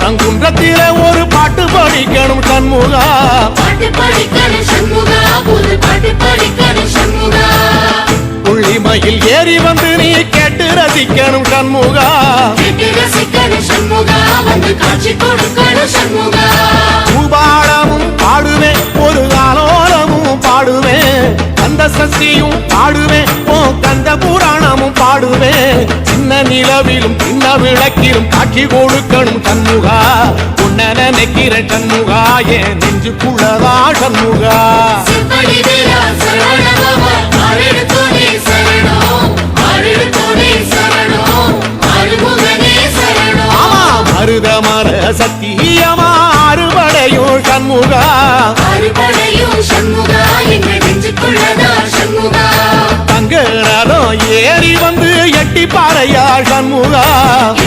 திருப்பரங்குன்றத்தில ஒரு பாட்டு படிக்கணும் சண்முகா, பாட்டு படிக்கணும் சண்முகா, புது பாட்டு படிக்கணும் சண்முகா. புள்ளிமயில் ஏறி வந்து நீ கேட்டு ரசிக்கணும் சண்முகா, கேட்டு ரசிக்கணும் சண்முகா, வந்து காட்சி கொடுக்கணும் சண்முகா. பூபாளமும் பாடுவேன், ஒரு ஆலோலமும் பாடுவேன், கந்த சஷ்டியும் பாடுவேன், ஓ கந்த புராணமும் பாடுவேன். சின்ன நிலவிலும் சின்ன விளக்கிலும் காட்சி கொடுக்கணும் சண்முகா, உன்ன நினைக்கிற சண்முகா, என் நெஞ்சுக்குள்ளதா சண்முகா. செப்படி வீரா சரவணபவா, ஆரெடுத்தோனே சரணம், ஆரெடுத்தோனே சரணம், ஆறுமுகனே சரணம். ஆமா மருத மர சத்தியமா அறுபடையும் சண்முகா, அறுபடையும் சண்முகா, எங்க நெஞ்சுக்குள்ளதா சண்முகா. தங்க ரதம் ஏறி வந்து எட்டி பாறையா சண்முகா,